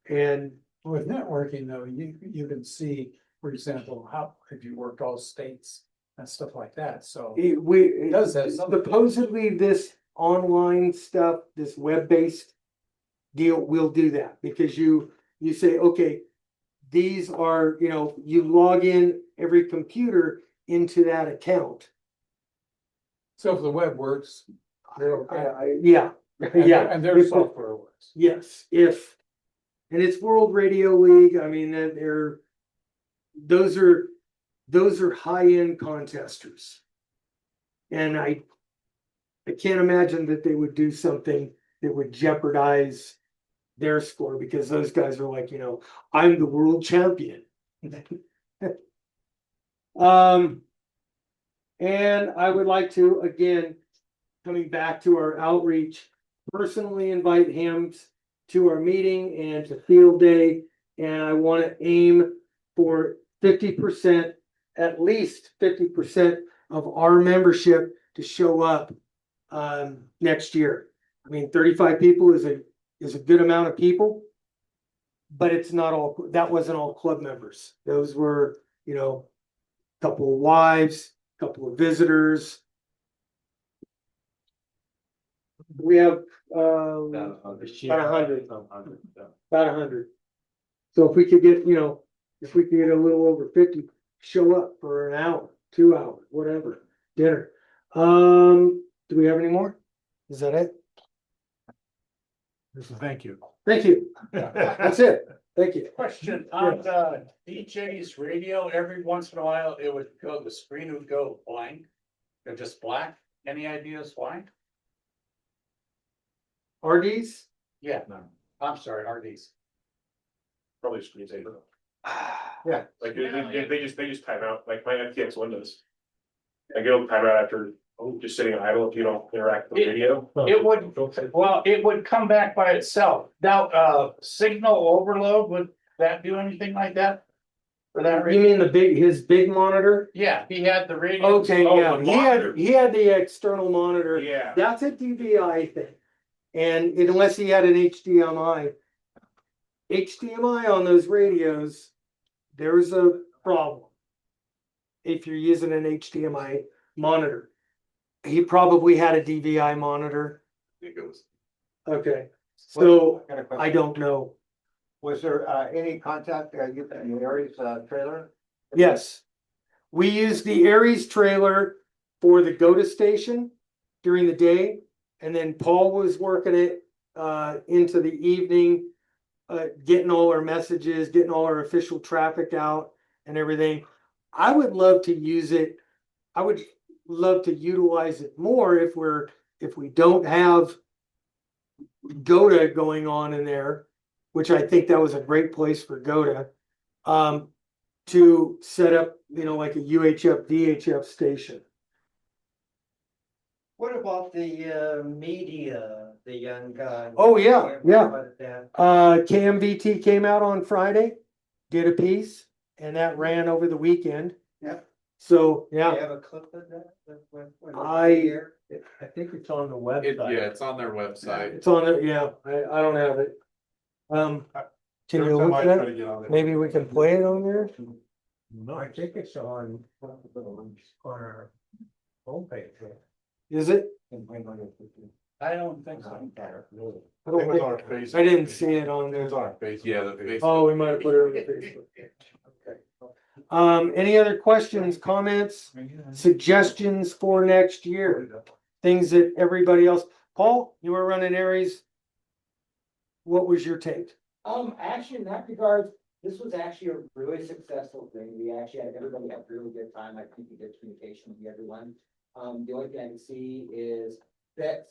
And with networking though, you can see, for example, how if you work all states and stuff like that. So it does have something. Supposedly this online stuff, this web-based deal will do that, because you say, okay, these are, you log in every computer into that account. So if the web works, they're okay. Yeah. And their software works. Yes, and it's World Radio League. I mean, those are high-end contesters, and I can't imagine that they would do something that would jeopardize their score, because those guys are like, I'm the world champion. And I would like to, again, coming back to our outreach, personally invite hams to our meeting and to field day. And I want to aim for 50% at least 50% of our membership to show up next year. I mean, 35 people is a good amount of people, but it's not all, that wasn't all club members. Those were, you know, a couple of wives, a couple of visitors. We have about 100. About 100. So if we could get, you know, if we could get a little over 50, show up for an hour, 2 hours, whatever, dinner. Do we have any more? Is that it? Thank you. Thank you. That's it. Thank you. Question on the DJ's radio, every once in a while, it would go, the screen would go blank. Or just black. Any ideas why? RDs? Yeah, no, I'm sorry, RDs. Probably screensaver. Yeah. Like they just time out, like my FTX windows. I go time out after just sitting idle if you don't interact with the radio. It would, well, it would come back by itself. Now, signal overload, would that do anything like that? For that You radio? mean his big monitor? Yeah, he had the radio. Okay, Oh, yeah, the monitor. he had the external monitor. Yeah. That's a DVI thing. And unless he had an HDMI on those radios, there's a problem. If you're using an HDMI monitor, he probably had a DVI monitor. I think it was. Okay, so Got a question. I don't know. Was there any contact you in the Aries trailer? Yes, we use the Aries trailer for the GOTA station during the day, and then Paul was working it into the evening, getting all our messages, getting all our official traffic out and everything. I would love to use it. I would love to utilize it more if we don't have GOTA going on in there, which I think that was a great place for GOTA, to set up, you know, like a UHF, VHF station. What about the media, the young guy? Oh, yeah, yeah. What that- KMVT came out on Friday, did a piece, and that ran over the weekend. Yeah. So, Do you yeah, have a clip of that? I think it's on the website. Yeah, it's on their website. It's on it, yeah, I don't have it. Can you look at it? Maybe we can play it on there? No, I think it's on our homepage. Is it? I don't think so. I don't think, I didn't see it on there. Yeah, the Facebook. Oh, we might have put it on the Facebook. Okay. Any other questions, comments, suggestions for next year? Things that everybody else, Paul, you were running Aries. What was your take? Actually, in that regard, this was actually a really successful thing. We actually had, everybody had a really good time. I think we did communication with everyone. The only thing I can see is that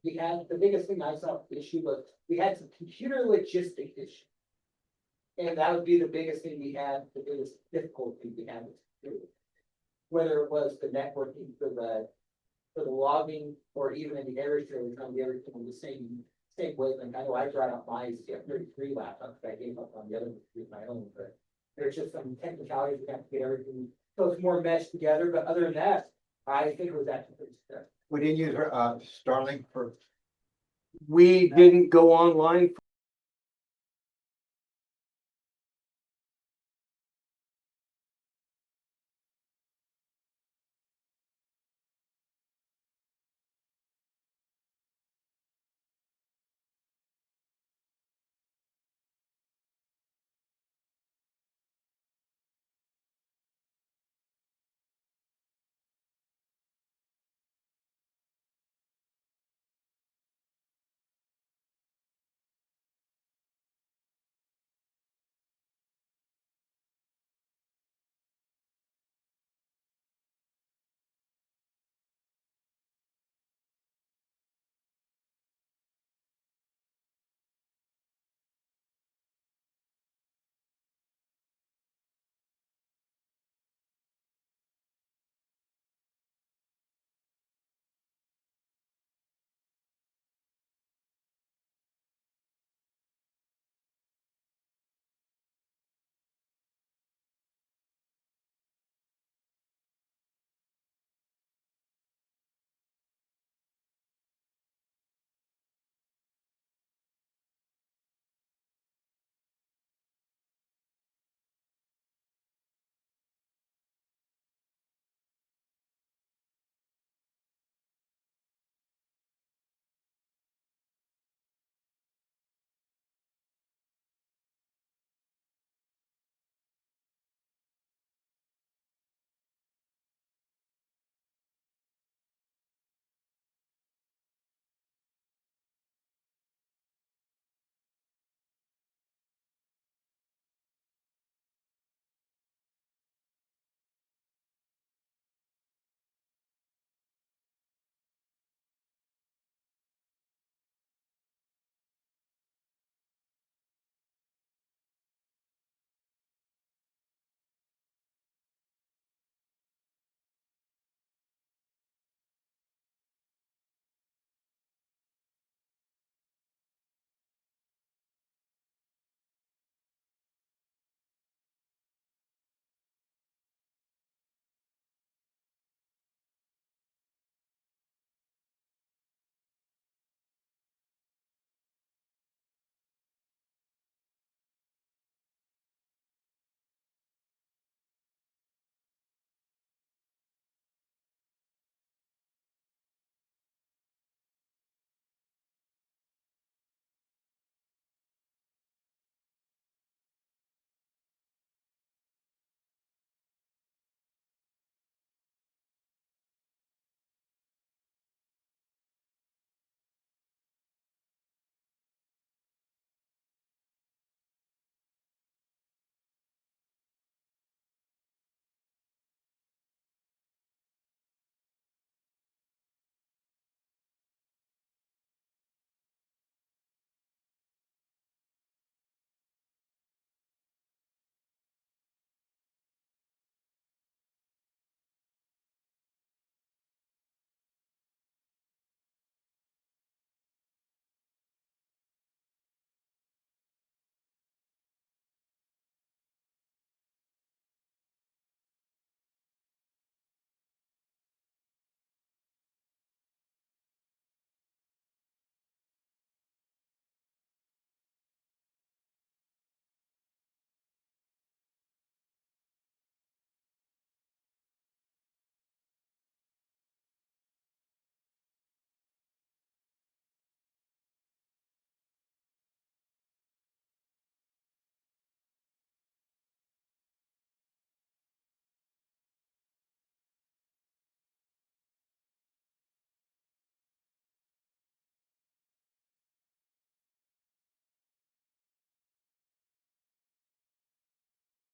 we had, the biggest thing I saw issue was we had some computer logistic issue. And that would be the biggest thing we had, the biggest difficulty we had. Whether it was the networking for the logging or even in the area trailer, trying to get everything on the same wavelength. I know I brought up my 33 laptop, I gave up on the other with my own, but there's just some technicalities we have to get everything so it's more meshed together. But other than that, I think it was actually pretty successful. We didn't use Starlink for We didn't go online